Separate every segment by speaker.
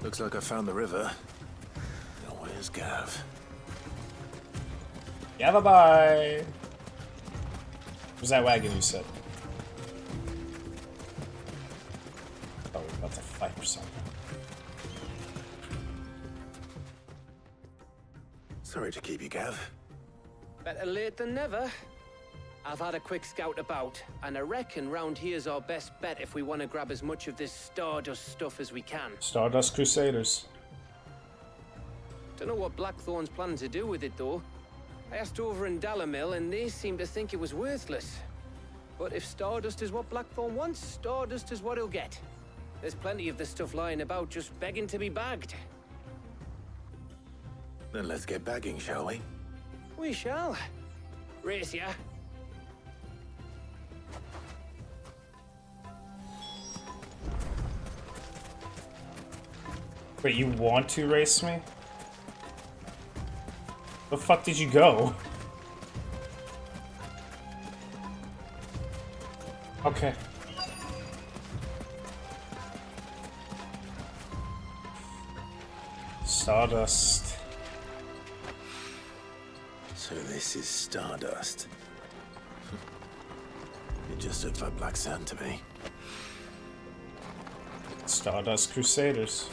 Speaker 1: Looks like I found the river. Now where's Gav?
Speaker 2: Yeah, bye-bye. Where's that wagon you said? Oh, we're about to fight or something.
Speaker 1: Sorry to keep you, Gav.
Speaker 3: Better late than never. I've had a quick scout about, and I reckon round here's our best bet if we want to grab as much of this Stardust stuff as we can.
Speaker 2: Stardust Crusaders.
Speaker 3: Don't know what Blackthorn's planning to do with it, though. I asked over in Dalamil, and they seem to think it was worthless. But if Stardust is what Blackthorn wants, Stardust is what he'll get. There's plenty of this stuff lying about, just begging to be bagged.
Speaker 1: Then let's get bagging, shall we?
Speaker 3: We shall. Race ya.
Speaker 2: Wait, you want to race me? The fuck did you go? Okay. Stardust.
Speaker 1: So this is Stardust. It just looks like black sand to me.
Speaker 2: Stardust Crusaders.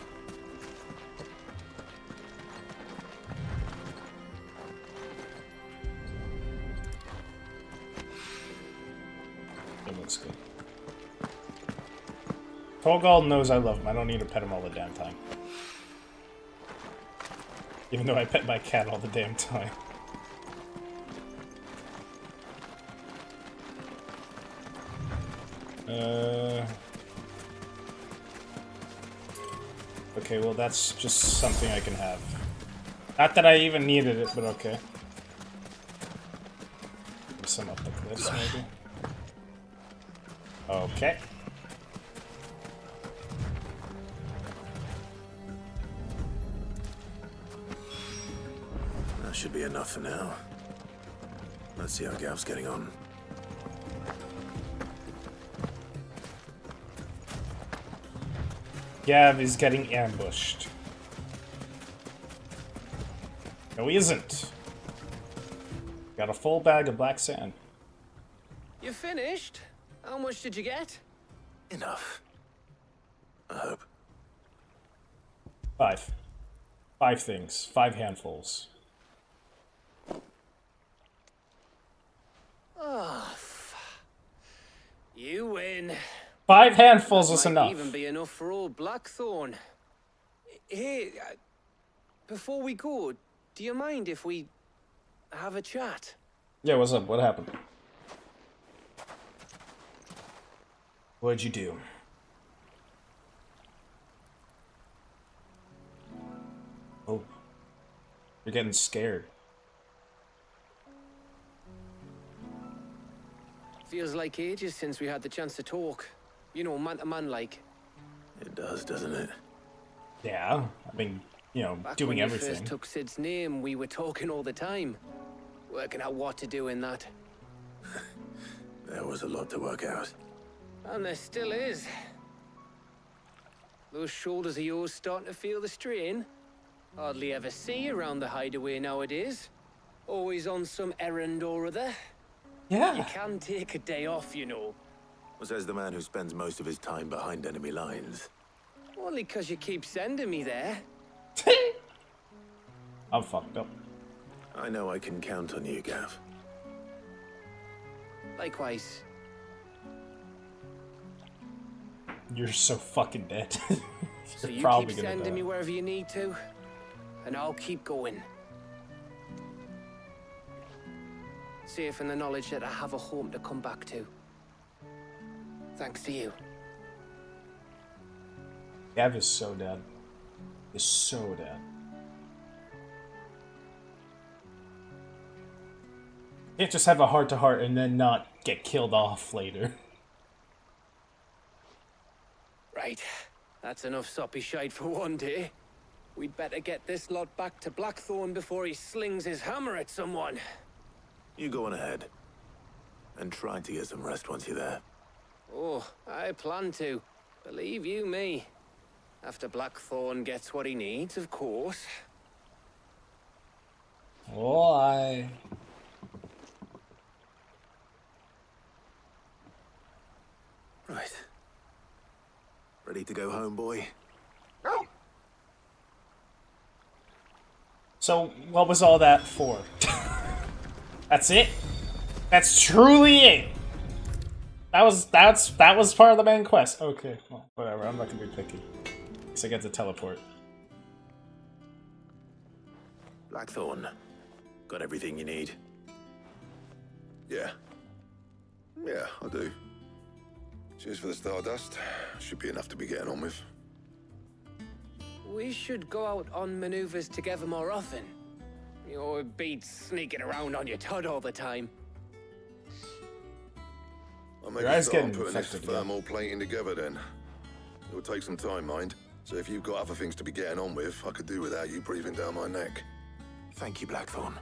Speaker 2: It looks good. Tolgal knows I love him. I don't need to pet him all the damn time. Even though I pet my cat all the damn time. Okay, well that's just something I can have. Not that I even needed it, but okay. Some up the cliffs, maybe. Okay.
Speaker 1: That should be enough for now. Let's see how Gav's getting on.
Speaker 2: Gav is getting ambushed. No, he isn't. Got a full bag of black sand.
Speaker 3: You finished? How much did you get?
Speaker 1: Enough. I hope.
Speaker 2: 5. 5 things. 5 handfuls.
Speaker 3: Oh, you win.
Speaker 2: 5 handfuls is
Speaker 3: Might
Speaker 2: enough.
Speaker 3: even be enough for old Blackthorn. Hey, before we go, do you mind if we have a chat?
Speaker 2: Yeah, what's up? What happened? What'd you do? Oh. You're getting scared.
Speaker 3: Feels like ages since we had the chance to talk. You know, man to man like.
Speaker 1: It does, doesn't it?
Speaker 2: Yeah, I mean, you know,
Speaker 3: Back
Speaker 2: doing
Speaker 3: when you
Speaker 2: everything.
Speaker 3: first took Sid's name, we were talking all the time. Working out what to do in that.
Speaker 1: There was a lot to work out.
Speaker 3: And there still is. Those shoulders of yours starting to feel the strain. Hardly ever see you around the hideaway nowadays. Always on some errand or other. You
Speaker 2: Yeah.
Speaker 3: can take a day off, you know.
Speaker 1: Says the man who spends most of his time behind enemy lines.
Speaker 3: Only 'cause you keep sending me there.
Speaker 2: I'm fucked up.
Speaker 1: I know I can count on you, Gav.
Speaker 3: Likewise.
Speaker 2: You're so fucking dead.
Speaker 3: So
Speaker 2: You're
Speaker 3: you
Speaker 2: probably
Speaker 3: keep
Speaker 2: gonna
Speaker 3: sending
Speaker 2: die.
Speaker 3: me wherever you need to, and I'll keep going. Safe in the knowledge that I have a home to come back to. Thanks to you.
Speaker 2: Gav is so dead. Is so dead. You can't just have a heart-to-heart and then not get killed off later.
Speaker 3: Right. That's enough soppy shite for one day. We'd better get this lot back to Blackthorn before he slings his hammer at someone.
Speaker 1: You go on ahead. And try to get some rest once you're there.
Speaker 3: Oh, I plan to. Believe you me. After Blackthorn gets what he needs, of course.
Speaker 2: Why?
Speaker 1: Right. Ready to go home, boy?
Speaker 2: So, what was all that for? That's it? That's truly it? That was part of the main quest. Okay, well, whatever, I'm not gonna be picky. Guess I get to teleport.
Speaker 1: Blackthorn. Got everything you need?
Speaker 4: Yeah. Yeah, I do. Cheers for the Stardust. Should be enough to be getting on with.
Speaker 3: We should go out on maneuvers together more often. You're beat sneaking around on your tud all the time.
Speaker 4: I'll make
Speaker 2: Your
Speaker 4: a
Speaker 2: eyes
Speaker 4: start on
Speaker 2: getting
Speaker 4: putting this
Speaker 2: infected again.
Speaker 4: thermal plating together then. It'll take some time, mind. So if you've got other things to be getting on with, I could do without you breathing down my neck.
Speaker 1: Thank you, Blackthorn.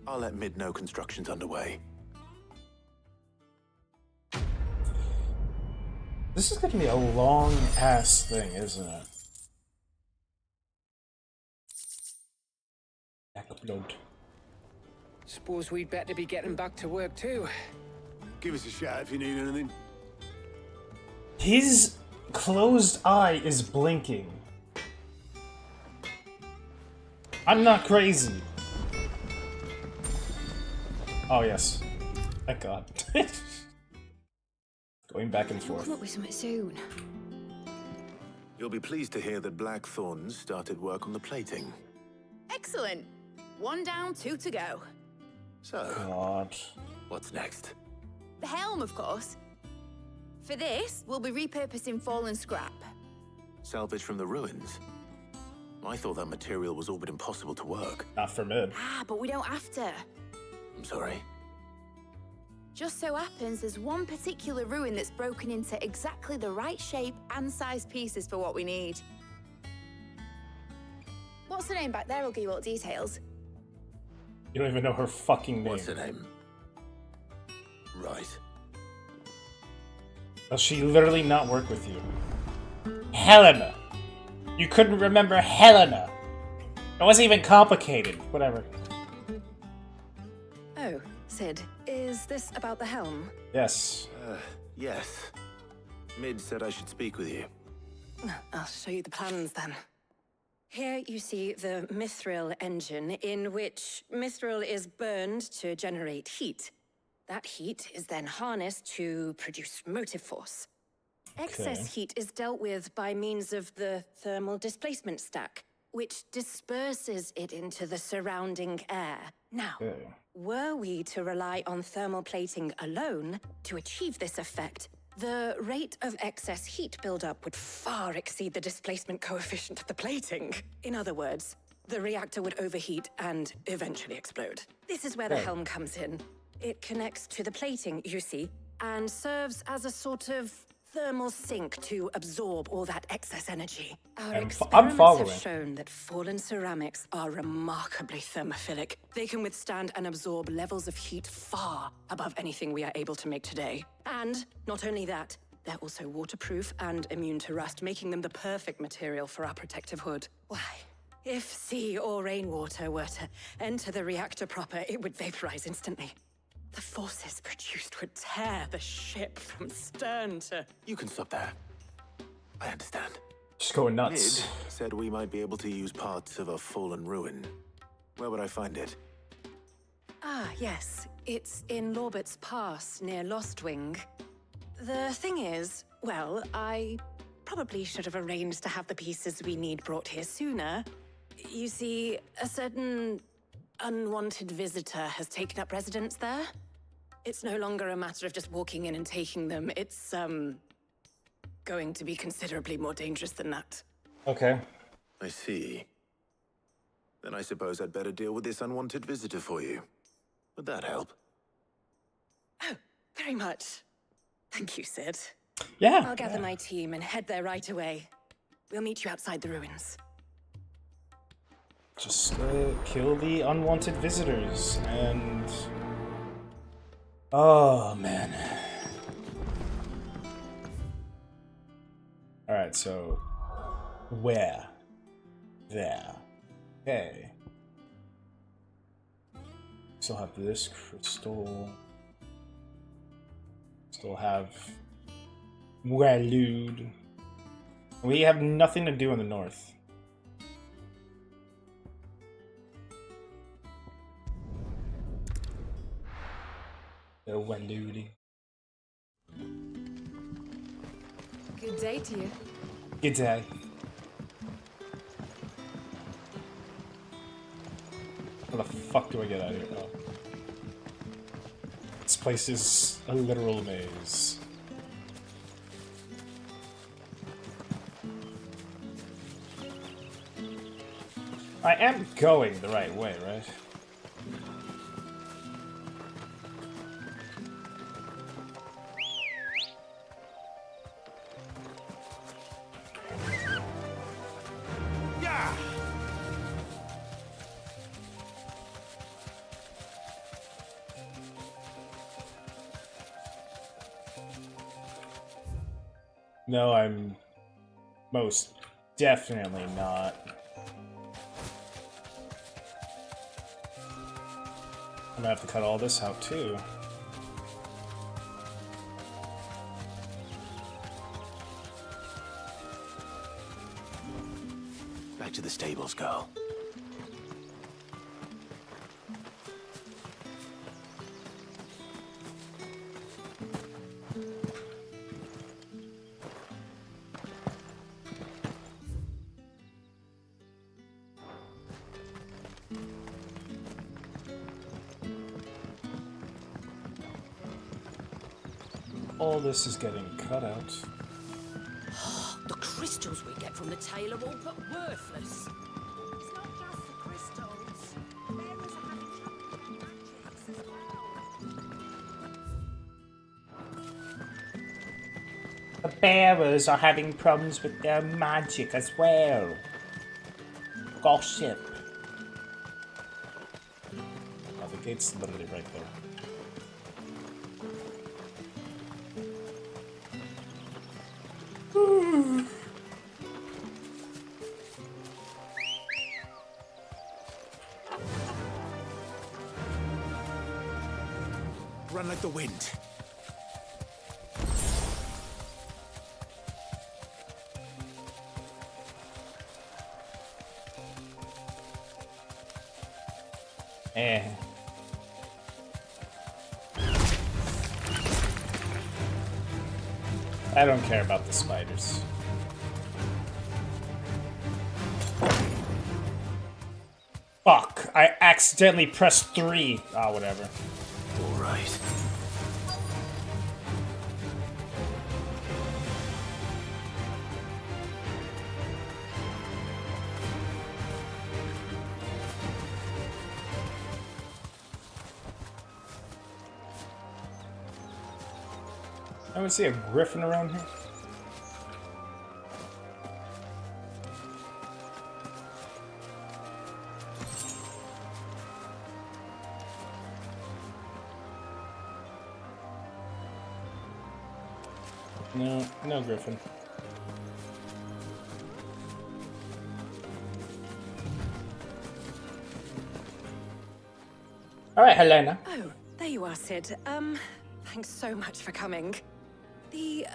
Speaker 1: I'll let Mid know construction's underway.
Speaker 2: This is gonna be a long-ass thing, isn't it? Upload.
Speaker 3: Suppose we'd better be getting back to work too.
Speaker 1: Give us a shout if you need anything.
Speaker 2: His closed eye is blinking. I'm not crazy. Oh, yes. Thank God. Going back and forth.
Speaker 5: Come up with something soon.
Speaker 1: You'll be pleased to hear that Blackthorn's started work on the plating.
Speaker 5: Excellent. 1 down, 2 to go.
Speaker 1: So,
Speaker 2: God.
Speaker 1: what's next?
Speaker 5: The helm, of course. For this, we'll be repurposing fallen scrap.
Speaker 1: Salvage from the ruins? I thought that material was all but impossible to work.
Speaker 2: Not for mid.
Speaker 5: Ah, but we don't have to.
Speaker 1: I'm sorry.
Speaker 5: Just so happens there's one particular ruin that's broken into exactly the right shape and size pieces for what we need. What's the name back there? I'll give you all the details.
Speaker 2: You don't even know her fucking name.
Speaker 1: What's her name? Right.
Speaker 2: Does she literally not work with you? Helena! You couldn't remember Helena! It wasn't even complicated. Whatever.
Speaker 6: Oh, Sid, is this about the helm?
Speaker 2: Yes.
Speaker 1: Yes. Mid said I should speak with you.
Speaker 6: I'll show you the plans then. Here you see the mithril engine, in which mithril is burned to generate heat. That heat is then harnessed to produce motive force. Excess heat is dealt with by means of the thermal displacement stack, which disperses it into the surrounding air. Now,
Speaker 2: Okay.
Speaker 6: were we to rely on thermal plating alone to achieve this effect, the rate of excess heat buildup would far exceed the displacement coefficient of the plating. In other words, the reactor would overheat and eventually explode. This is where the
Speaker 2: Okay.
Speaker 6: helm comes in. It connects to the plating, you see, and serves as a sort of thermal sink to absorb all that excess energy. Our
Speaker 2: I'm
Speaker 6: experiments
Speaker 2: following.
Speaker 6: have shown that fallen ceramics are remarkably thermophilic. They can withstand and absorb levels of heat far above anything we are able to make today. And not only that, they're also waterproof and immune to rust, making them the perfect material for our protective hood. Why? If sea or rainwater were to enter the reactor proper, it would vaporize instantly. The forces produced would tear the ship from stern to...
Speaker 1: You can stop there. I understand.
Speaker 2: Just going
Speaker 1: Mid
Speaker 2: nuts.
Speaker 1: said we might be able to use parts of a fallen ruin. Where would I find it?
Speaker 6: Ah, yes. It's in Lorbert's Pass, near Lostwing. The thing is, well, I probably should have arranged to have the pieces we need brought here sooner. You see, a certain unwanted visitor has taken up residence there. It's no longer a matter of just walking in and taking them. It's, going to be considerably more dangerous than that.
Speaker 2: Okay.
Speaker 1: I see. Then I suppose I'd better deal with this unwanted visitor for you. Would that help?
Speaker 6: Oh, very much. Thank you, Sid.
Speaker 2: Yeah.
Speaker 6: I'll gather my team and head there right away. We'll meet you outside the ruins.
Speaker 2: Just kill the unwanted visitors and... Oh, man. Alright, so... Where? There. Okay. Still have this crystal. Still have Walude. We have nothing to do in the north. No Walude.
Speaker 5: Good day to you.
Speaker 2: Good day. How the fuck do I get out of here? Oh. This place is a literal maze. I am going the right way, right? No, I'm most definitely not. I'm gonna have to cut all this out too.
Speaker 1: Back to the stables, girl.
Speaker 2: All this is getting cut out.
Speaker 6: The crystals we get from the tail are all but worthless.
Speaker 7: It's not just the crystals. Bearers are having trouble with magics as well.
Speaker 2: The bearers are having problems with their magic as well. Gossip. Oh, the gate's literally right there.
Speaker 1: Run like the wind.
Speaker 2: I don't care about the spiders. Fuck! I accidentally pressed 3. Ah, whatever.
Speaker 1: All right.
Speaker 2: I don't see a griffin around here. No, no griffin. All right, Helena.
Speaker 6: Oh, there you are, Sid. Thanks so much for coming. The,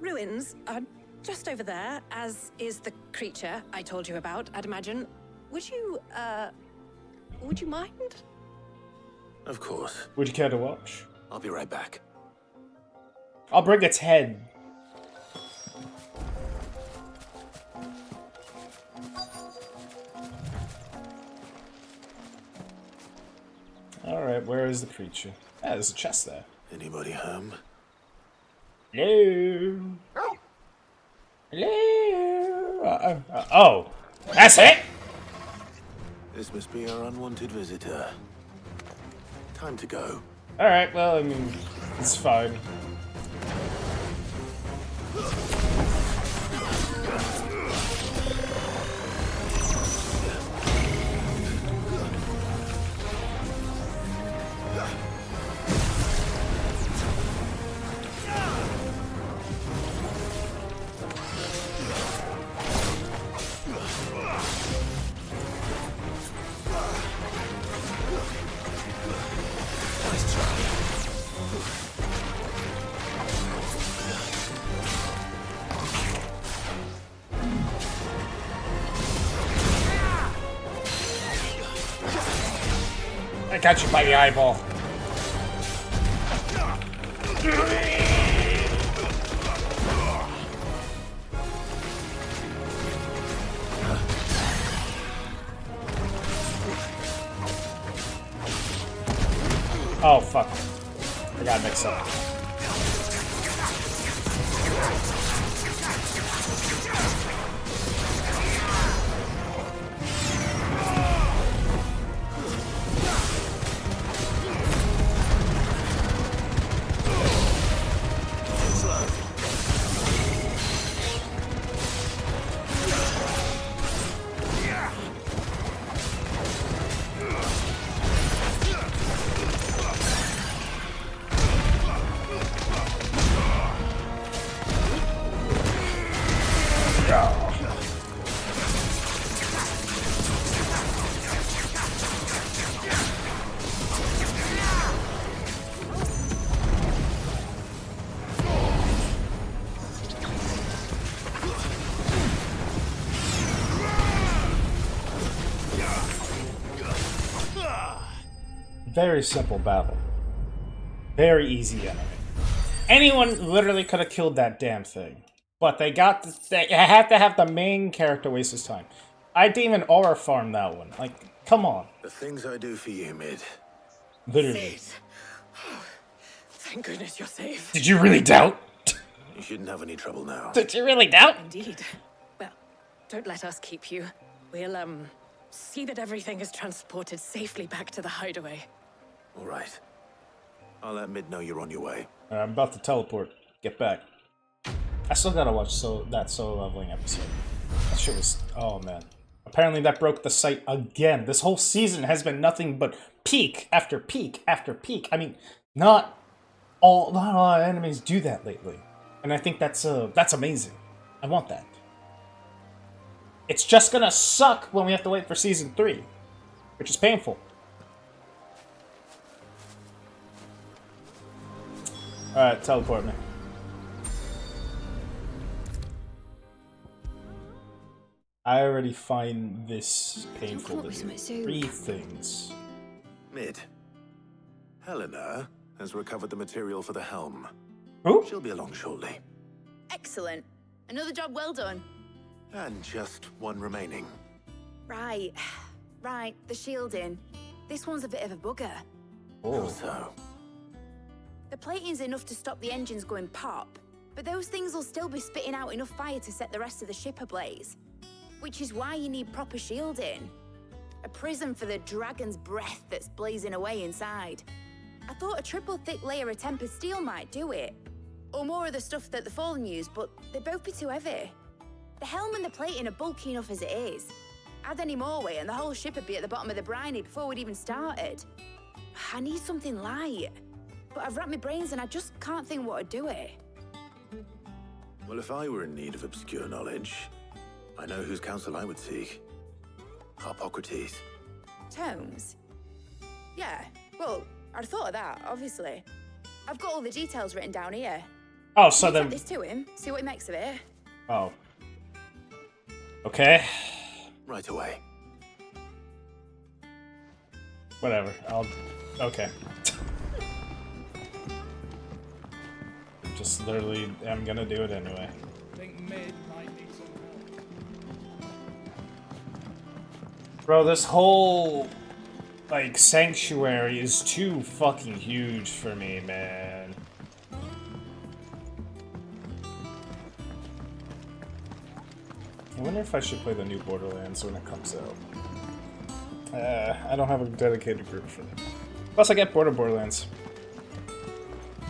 Speaker 6: ruins are just over there, as is the creature I told you about, I'd imagine. Would you mind?
Speaker 1: Of course.
Speaker 2: Would you care to watch?
Speaker 1: I'll be right back.
Speaker 2: I'll bring its head. Alright, where is the creature? Ah, there's a chest there.
Speaker 1: Anybody home?
Speaker 2: Hello? Hello? Oh, that's it?
Speaker 1: This must be our unwanted visitor. Time to go.
Speaker 2: Alright, well, I mean, it's fine. got you by the eyeball. Oh, fuck. I got mixed up. Very simple battle. Very easy enemy. Anyone literally could have killed that damn thing. But they have to have the main character waste his time. I didn't even aura farm that one. Like, come on.
Speaker 1: The things I do for you, Mid.
Speaker 2: Literally.
Speaker 6: Thank goodness you're safe.
Speaker 2: Did you really doubt?
Speaker 1: You shouldn't have any trouble now.
Speaker 2: Did you really doubt?
Speaker 6: Indeed. Well, don't let us keep you. We'll, see that everything is transported safely back to the hideaway.
Speaker 1: All right. I'll let Mid know you're on your way.
Speaker 2: I'm about to teleport. Get back. I still gotta watch that solo leveling episode. That shit was... Oh, man. Apparently that broke the site again. This whole season has been nothing but peak after peak after peak. I mean, not a lot of enemies do that lately. And I think that's amazing. I want that. It's just gonna suck when we have to wait for Season 3. Which is painful. Alright, teleport me. I already find this painful to do. 3 things.
Speaker 1: Mid. Helena has recovered the material for the helm.
Speaker 2: Who?
Speaker 1: She'll be along shortly.
Speaker 5: Excellent. Another job well done.
Speaker 1: And just one remaining.
Speaker 5: Right. Right, the shielding. This one's a bit of a bugger.
Speaker 1: How so?
Speaker 5: The plating's enough to stop the engines going pop, but those things will still be spitting out enough fire to set the rest of the ship ablaze. Which is why you need proper shielding. A prison for the dragon's breath that's blazing away inside. I thought a triple thick layer of tempered steel might do it. Or more of the stuff that the Fallen use, but they'd both be too heavy. The helm and the plating are bulky enough as it is. Add any more weight and the whole ship would be at the bottom of the briny before we'd even started. I need something light. But I've wrapped my brains and I just can't think what would do it.
Speaker 1: Well, if I were in need of obscure knowledge, I know whose counsel I would seek. Harpocrates.
Speaker 5: Tomes? Yeah, well, I'd thought of that, obviously. I've got all the details written down here.
Speaker 2: Oh, so
Speaker 5: Take
Speaker 2: then...
Speaker 5: this to him, see what he makes of it.
Speaker 2: Oh. Okay.
Speaker 1: Right away.
Speaker 2: Whatever, Okay. Just literally am gonna do it anyway.
Speaker 8: I think Mid might need some help.
Speaker 2: Bro, this whole, like, sanctuary is too fucking huge for me, man. I wonder if I should play the new Borderlands when it comes out. I don't have a dedicated group for that. Plus, I get bored of Borderlands.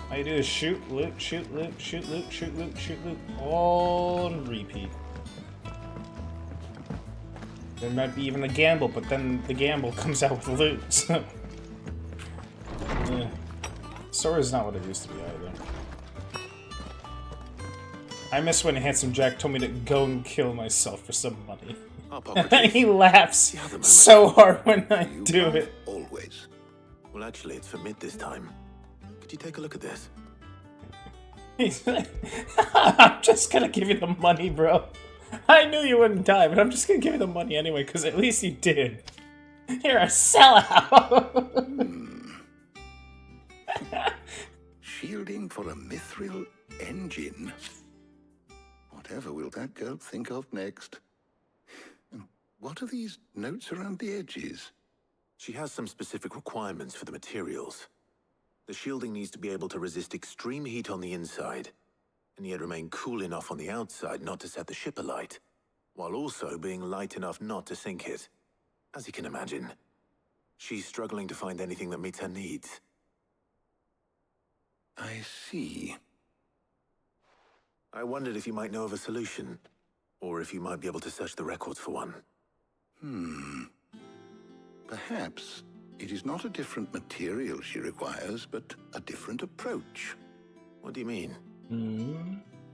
Speaker 2: All you do is shoot, loot, shoot, loot, shoot, loot, shoot, loot, shoot, loot, all on repeat. There might be even a gamble, but then the gamble comes out with loot, so... Yeah. Story is not what it used to be either. I miss when Handsome Jack told me to go and kill myself for some money. And he laughs so hard when I do it.
Speaker 4: Always.
Speaker 1: Well, actually, it's for Mid this time. Could you take a look at this?
Speaker 2: He's like, I'm just gonna give you the money, bro. I knew you wouldn't die, but I'm just gonna give you the money anyway, because at least you did. You're a sellout!
Speaker 4: Shielding for a mithril engine. Whatever will that girl think of next? And what are these notes around the edges?
Speaker 1: She has some specific requirements for the materials. The shielding needs to be able to resist extreme heat on the inside, and yet remain cool enough on the outside not to set the ship alight, while also being light enough not to sink it. As you can imagine, she's struggling to find anything that meets her needs.
Speaker 4: I see.
Speaker 1: I wondered if you might know of a solution, or if you might be able to search the records for one.
Speaker 4: Perhaps it is not a different material she requires, but a different approach.
Speaker 1: What do you mean?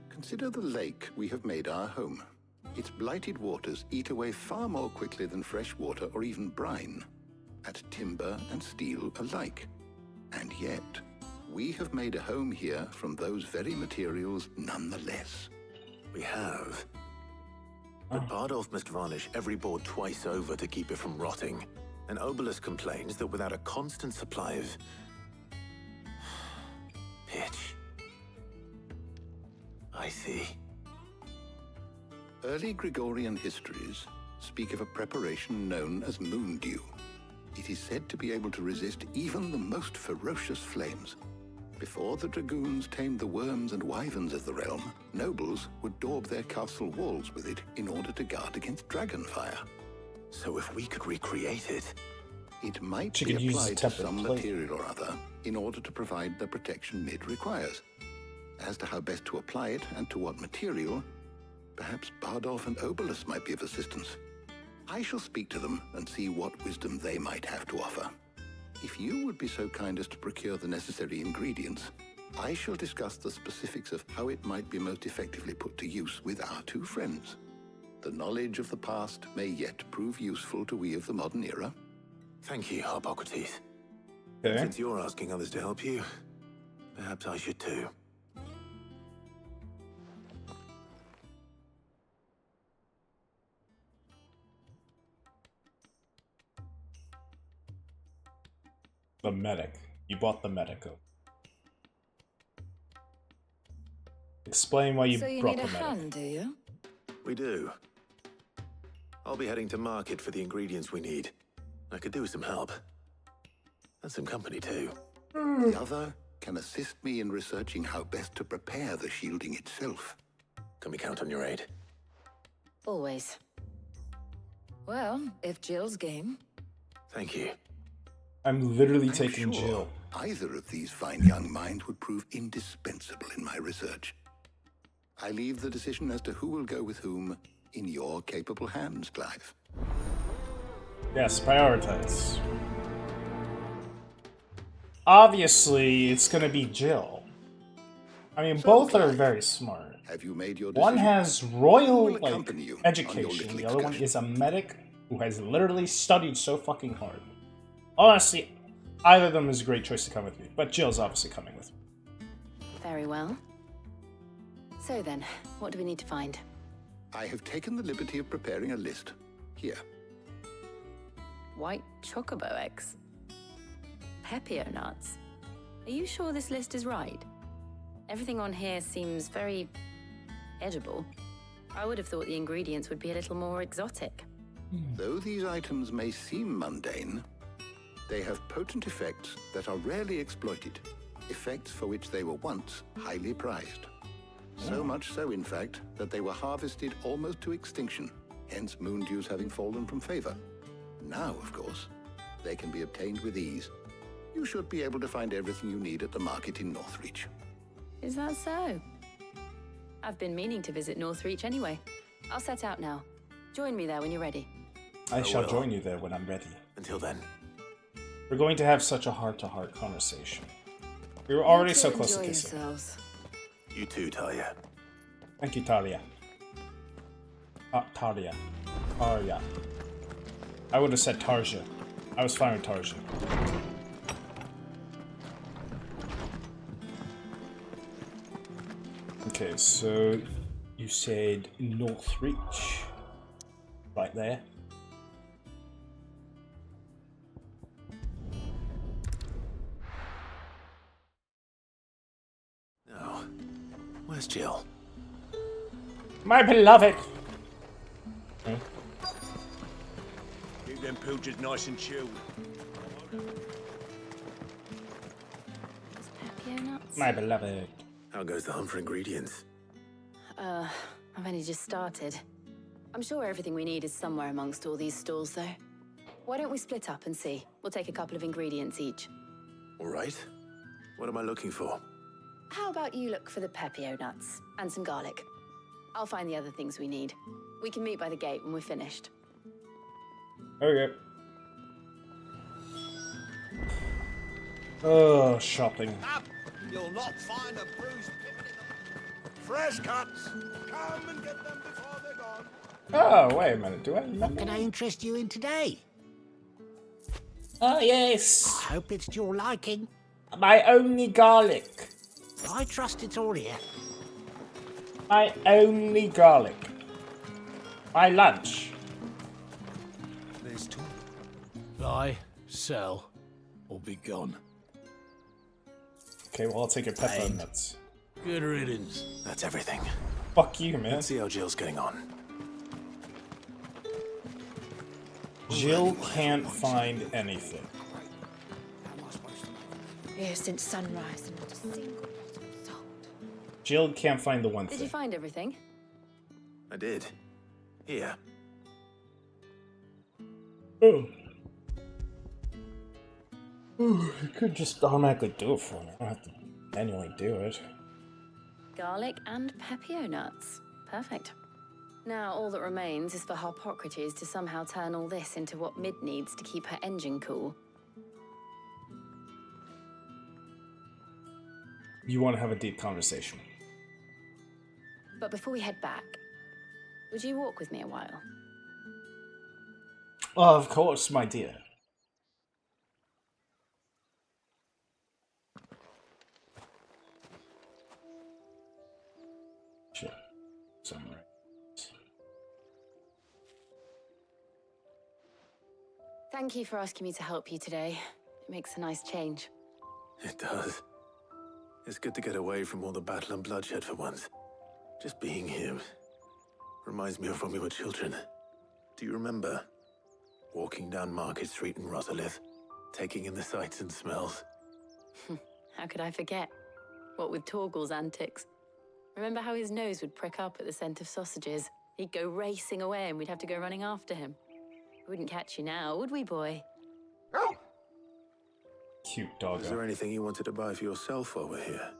Speaker 4: Consider the lake we have made our home. Its blighted waters eat away far more quickly than fresh water or even brine, at timber and steel alike. And yet, we have made a home here from those very materials nonetheless.
Speaker 1: We have. But Bardolph must varnish every board twice over to keep it from rotting. And Obelus complains that without a constant supply of pitch. I see.
Speaker 4: Early Gregorian histories speak of a preparation known as moon dew. It is said to be able to resist even the most ferocious flames. Before the dragoons tamed the worms and wyverns of the realm, nobles would daub their castle walls with it in order to guard against dragonfire.
Speaker 1: So if we could recreate it...
Speaker 4: It might
Speaker 2: She
Speaker 4: be
Speaker 2: could use
Speaker 4: applied to
Speaker 2: tempered
Speaker 4: some
Speaker 2: plate.
Speaker 4: material or other in order to provide the protection Mid requires. As to how best to apply it and to what material, perhaps Bardolph and Obelus might be of assistance. I shall speak to them and see what wisdom they might have to offer. If you would be so kind as to procure the necessary ingredients, I shall discuss the specifics of how it might be most effectively put to use with our two friends. The knowledge of the past may yet prove useful to we of the modern era.
Speaker 1: Thank you, Harpocrates.
Speaker 2: Okay.
Speaker 1: Since you're asking others to help you, perhaps I should too.
Speaker 2: The medic. You bought the medic. Explain why you
Speaker 9: So you
Speaker 2: brought
Speaker 9: need
Speaker 2: the
Speaker 9: a
Speaker 2: medic.
Speaker 9: hand, do you?
Speaker 1: We do. I'll be heading to market for the ingredients we need. I could do with some help. And some company too.
Speaker 4: The other can assist me in researching how best to prepare the shielding itself.
Speaker 1: Can we count on your aid?
Speaker 9: Always. Well, if Jill's game.
Speaker 1: Thank you.
Speaker 2: I'm literally
Speaker 4: I'm
Speaker 2: taking
Speaker 4: sure
Speaker 2: Jill.
Speaker 4: either of these fine young minds would prove indispensable in my research. I leave the decision as to who will go with whom in your capable hands, Clive.
Speaker 2: Yes, prioritize. Obviously, it's gonna be Jill. I mean, both are very smart.
Speaker 4: Have you made your
Speaker 2: One
Speaker 4: decision?
Speaker 2: has
Speaker 4: Who
Speaker 2: royal
Speaker 4: will
Speaker 2: like
Speaker 4: accompany you on your
Speaker 2: education.
Speaker 4: little
Speaker 2: The other one
Speaker 4: excursion?
Speaker 2: is a medic who has literally studied so fucking hard. Honestly, either of them is a great choice to come with me, but Jill's obviously coming with me.
Speaker 9: Very well. So then, what do we need to find?
Speaker 4: I have taken the liberty of preparing a list. Here.
Speaker 9: White chocobo eggs. Pepio nuts. Are you sure this list is right? Everything on here seems very edible. I would have thought the ingredients would be a little more exotic.
Speaker 4: Though these items may seem mundane, they have potent effects that are rarely exploited, effects for which they were once highly prized. So much so, in fact, that they were harvested almost to extinction, hence moon dews having fallen from favor. Now, of course, they can be obtained with ease. You should be able to find everything you need at the market in Northreach.
Speaker 9: Is that so? I've been meaning to visit Northreach anyway. I'll set out now. Join me there when you're ready.
Speaker 2: I shall
Speaker 1: will.
Speaker 2: join you there when I'm ready.
Speaker 1: Until then,
Speaker 2: We're going to have such a heart-to-heart conversation. We were already so
Speaker 9: You two
Speaker 2: close to
Speaker 9: enjoy
Speaker 2: kissing.
Speaker 9: yourselves.
Speaker 1: you too, Talia.
Speaker 2: Thank you, Talia. Talia. Tarja. I would have said Tarja. I was fine with Tarja. Okay, so you said Northreach. Right there.
Speaker 1: Where's Jill?
Speaker 2: My beloved.
Speaker 10: Keep them pilchers nice and chilled.
Speaker 9: Pepio nuts?
Speaker 2: My beloved.
Speaker 1: How goes the hunt for ingredients?
Speaker 9: I've only just started. I'm sure everything we need is somewhere amongst all these stalls, though. Why don't we split up and see? We'll take a couple of ingredients each.
Speaker 1: All right. What am I looking for?
Speaker 9: How about you look for the Pepio nuts and some garlic? I'll find the other things we need. We can meet by the gate when we're finished.
Speaker 2: Okay. Oh, shopping.
Speaker 10: Up! You'll not find a bruised pippin in the... Fresh cuts! Come and get them before they're gone.
Speaker 2: Oh, wait a minute. Do I remember?
Speaker 11: Can I interest you in today?
Speaker 2: Oh, yes.
Speaker 11: I hope it's to your liking.
Speaker 2: My only garlic.
Speaker 11: I trust it's all here.
Speaker 2: My only garlic. My lunch.
Speaker 10: There's two. Buy, sell, or be gone.
Speaker 2: Okay, well, I'll take your pepper
Speaker 10: Fine.
Speaker 2: nuts.
Speaker 10: Good riddance.
Speaker 1: That's everything.
Speaker 2: Fuck you, man.
Speaker 1: Let's see how Jill's getting on.
Speaker 2: Jill can't find anything.
Speaker 5: Here since sunrise and not a single bottle sold.
Speaker 2: Jill can't find the one
Speaker 9: Did you
Speaker 2: thing.
Speaker 9: find everything?
Speaker 1: I did. Here.
Speaker 2: Oh. Ooh, you could just automatically do it for me. I don't have to manually do it.
Speaker 9: Garlic and Pepio nuts. Perfect. Now all that remains is for Harpocrates to somehow turn all this into what Mid needs to keep her engine cool.
Speaker 2: You want to have a deep conversation.
Speaker 9: But before we head back, would you walk with me a while?
Speaker 2: Oh, of course, my dear. Sure. Somewhere.
Speaker 9: Thank you for asking me to help you today. It makes a nice change.
Speaker 1: It does. It's good to get away from all the battle and bloodshed for once. Just being here reminds me of when we were children. Do you remember? Walking down Market Street in Rosalith, taking in the sights and smells.
Speaker 9: How could I forget? What with Torgal's antics. Remember how his nose would prick up at the scent of sausages? He'd go racing away and we'd have to go running after him. We wouldn't catch you now, would we, boy?
Speaker 2: Cute dog.
Speaker 1: Was there anything you wanted to buy for yourself while we're here?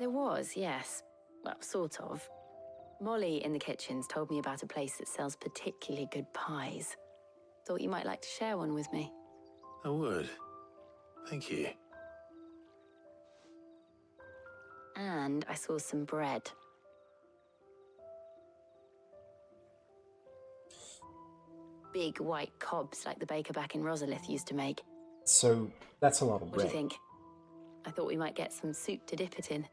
Speaker 9: There was, yes. Well, sort of. Molly in the kitchens told me about a place that sells particularly good pies. Thought you might like to share one with me.
Speaker 1: I would. Thank you.
Speaker 9: And I saw some bread. Big white cobs like the baker back in Rosalith used to make.
Speaker 2: So, that's a lot of
Speaker 9: What do
Speaker 2: bread.
Speaker 9: you think? I thought we might get some soup to dip it in.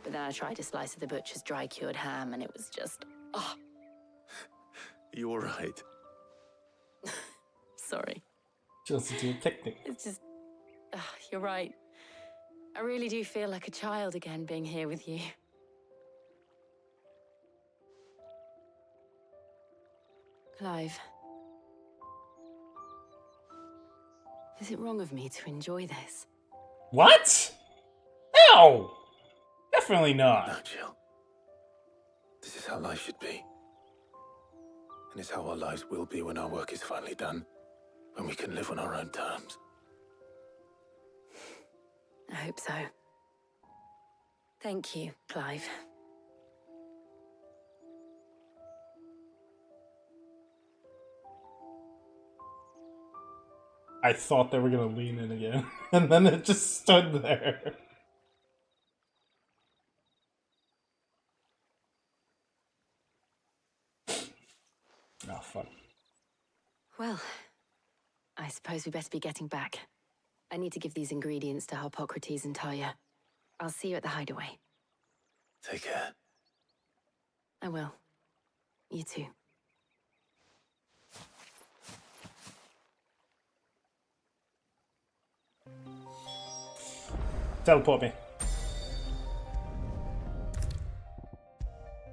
Speaker 9: But then I tried a slice of the butcher's dry-cured ham and it was just... oh,
Speaker 1: You all right?
Speaker 9: sorry.
Speaker 2: Just to do a picnic.
Speaker 9: It's just... you're right. I really do feel like a child again being here with you. Clive. Is it wrong of me to enjoy this?
Speaker 2: What? No! Definitely not.
Speaker 1: No, Jill. This is how life should be. And it's how our lives will be when our work is finally done. When we can live on our own terms.
Speaker 9: I hope so. Thank you, Clive.
Speaker 2: I thought they were gonna lean in again, and then it just stood there. Oh, fuck.
Speaker 9: Well, I suppose we better be getting back. I need to give these ingredients to Harpocrates and Talia. I'll see you at the hideaway.
Speaker 1: Take care.
Speaker 9: I will. You too.
Speaker 2: Teleport me.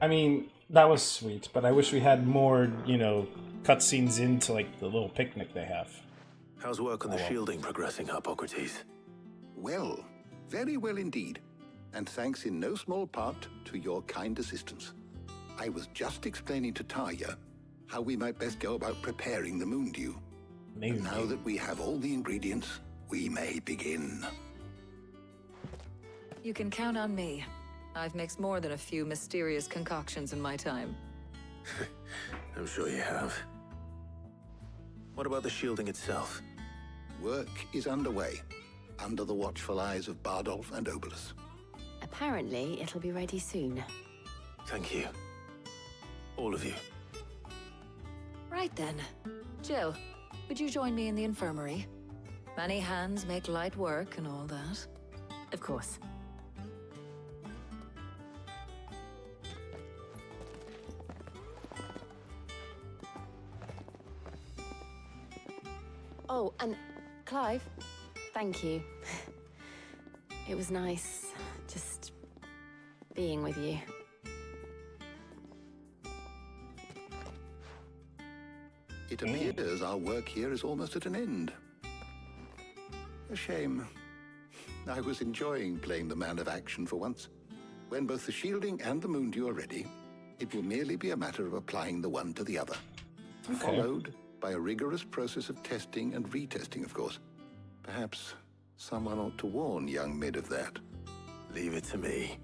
Speaker 2: I mean, that was sweet, but I wish we had more, you know, cutscenes into, like, the little picnic they have.
Speaker 1: How's work on the shielding progressing, Hippocrates?
Speaker 4: Well, very well indeed. And thanks in no small part to your kind assistance. I was just explaining to Tarja how we might best go about preparing the moon dew. And now that we have all the ingredients, we may begin.
Speaker 12: You can count on me. I've mixed more than a few mysterious concoctions in my time.
Speaker 1: I'm sure you have. What about the shielding itself?
Speaker 4: Work is underway, under the watchful eyes of Bardolph and Obolus.
Speaker 9: Apparently, it'll be ready soon.
Speaker 1: Thank you. All of you.
Speaker 12: Right then. Jill, would you join me in the infirmary? Many hands make light work and all that.
Speaker 9: Of course. Oh, and Clive, thank you. It was nice just being with you.
Speaker 4: It appears our work here is almost at an end. A shame. I was enjoying playing the man of action for once. When both the shielding and the moon dew are ready, it will merely be a matter of applying the one to the other.
Speaker 2: Okay.
Speaker 4: Followed by a rigorous process of testing and retesting, of course. Perhaps someone ought to warn young Mid of that.
Speaker 1: Leave it to me.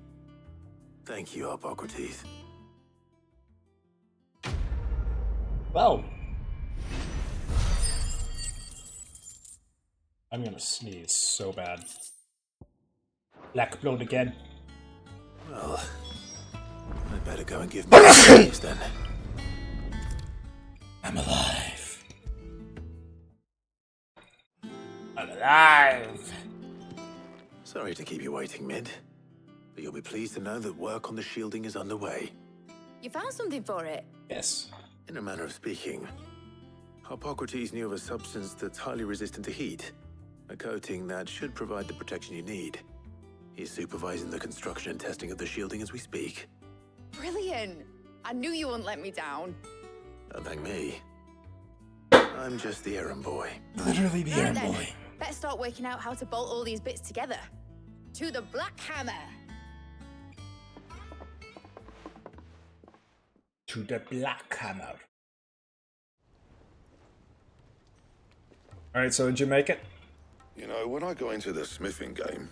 Speaker 1: Thank you, Hippocrates.
Speaker 2: Well. I'm gonna sneeze so bad. Black blood again.
Speaker 1: Well, I'd better go and give me a sneeze then.
Speaker 2: I'm alive. I'm alive.
Speaker 1: Sorry to keep you waiting, Mid. But you'll be pleased to know that work on the shielding is underway.
Speaker 5: You found something for it?
Speaker 2: Yes.
Speaker 1: In a manner of speaking, Hippocrates knew of a substance that's highly resistant to heat. A coating that should provide the protection you need. He's supervising the construction and testing of the shielding as we speak.
Speaker 5: Brilliant! I knew you wouldn't let me down.
Speaker 1: Don't thank me. I'm just the errand boy.
Speaker 2: Literally the errand
Speaker 5: then,
Speaker 2: boy.
Speaker 5: Better start working out how to bolt all these bits together. To the Black Hammer!
Speaker 2: To the Black Hammer. Alright, so did you make it?
Speaker 10: You know, when I got into the smithing game,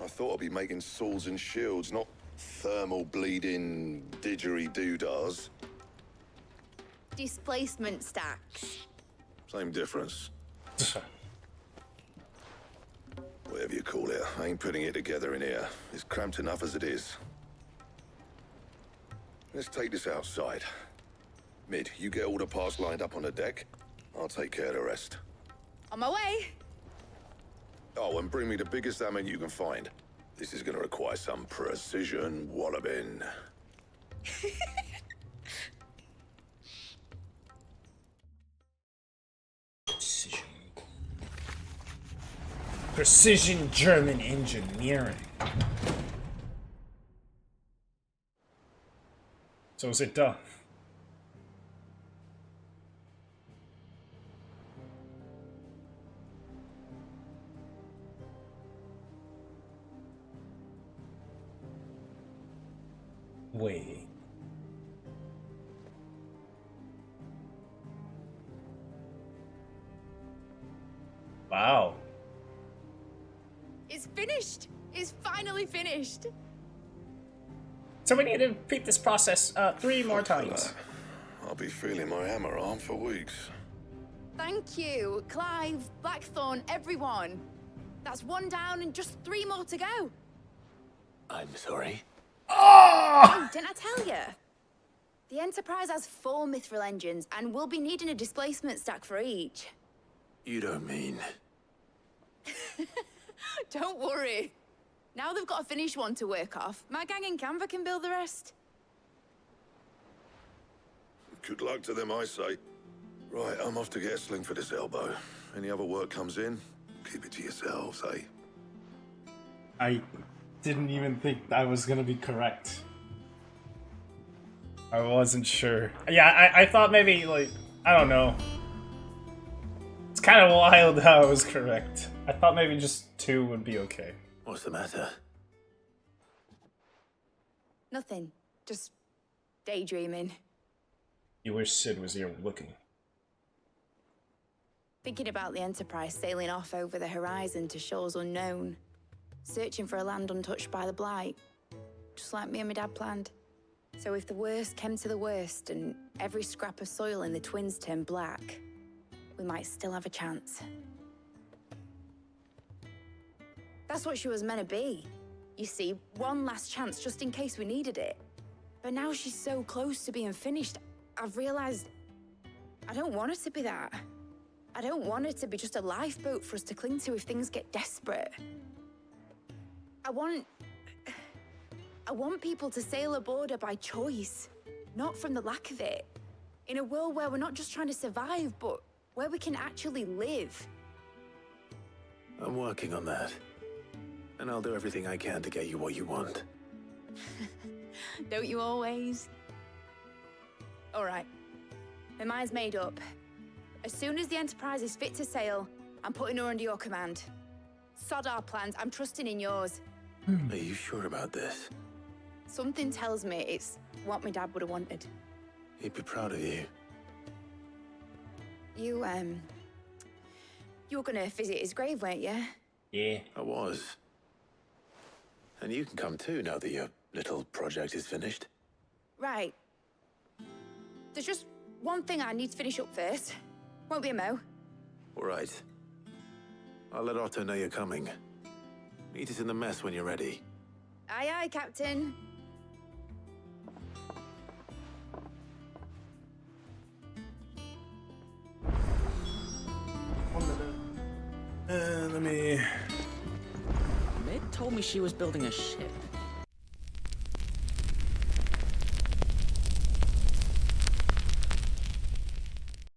Speaker 10: I thought I'd be making swords and shields, not thermal bleeding didgeridoo-dahs.
Speaker 5: Displacement stacks.
Speaker 10: Same difference. Whatever you call it, I ain't putting it together in here. It's cramped enough as it is. Let's take this outside. Mid, you get all the parts lined up on the deck. I'll take care of the rest.
Speaker 5: On my way!
Speaker 10: Oh, and bring me the biggest hammer you can find. This is gonna require some precision walloping.
Speaker 2: Precision. Precision German engineering. So is it done? Wait. Wow.
Speaker 5: It's finished! It's finally finished!
Speaker 2: So we need to repeat this process 3 more times.
Speaker 10: I'll be feeling my hammer arm for weeks.
Speaker 5: Thank you, Clive, Blackthorn, everyone. That's 1 down and just 3 more to go.
Speaker 1: I'm sorry.
Speaker 5: Oh, didn't I tell you? The Enterprise has 4 mithril engines, and we'll be needing a displacement stack for each.
Speaker 1: You don't mean...
Speaker 5: Don't worry. Now they've got a finished one to work off. My gang in Canva can build the rest.
Speaker 10: Good luck to them, I say. Right, I'm off to get a sling for this elbow. Any other work comes in, keep it to yourselves, eh?
Speaker 2: I didn't even think I was gonna be correct. I wasn't sure. Yeah, I thought maybe, like, I don't know. It's kind of wild how I was correct. I thought maybe just 2 would be okay.
Speaker 1: What's the matter?
Speaker 5: Nothing. Just daydreaming.
Speaker 2: You wish Sid was here looking.
Speaker 5: Thinking about the Enterprise sailing off over the horizon to shores unknown. Searching for a land untouched by the Blight. Just like me and my dad planned. So if the worst came to the worst and every scrap of soil in the Twins turned black, we might still have a chance. That's what she was meant to be. You see, one last chance just in case we needed it. But now she's so close to being finished, I've realized I don't want her to be that. I don't want her to be just a lifeboat for us to cling to if things get desperate. I want people to sail aboard her by choice, not from the lack of it. In a world where we're not just trying to survive, but where we can actually live.
Speaker 1: I'm working on that. And I'll do everything I can to get you what you want.
Speaker 5: Don't you always? All right. My mind's made up. As soon as the Enterprise is fit to sail, I'm putting her under your command. Sod our plans, I'm trusting in yours.
Speaker 1: Are you sure about this?
Speaker 5: Something tells me it's what my dad would have wanted.
Speaker 1: He'd be proud of you.
Speaker 5: You were gonna visit his grave, weren't you?
Speaker 2: Yeah.
Speaker 1: I was. And you can come too now that your little project is finished.
Speaker 5: Right. There's just one thing I need to finish up first. Won't be a mo.
Speaker 1: All right. I'll let Otto know you're coming. Meet us in the mess when you're ready.
Speaker 5: Aye, aye, Captain.
Speaker 2: Let me...
Speaker 13: Meg told me she was building a ship.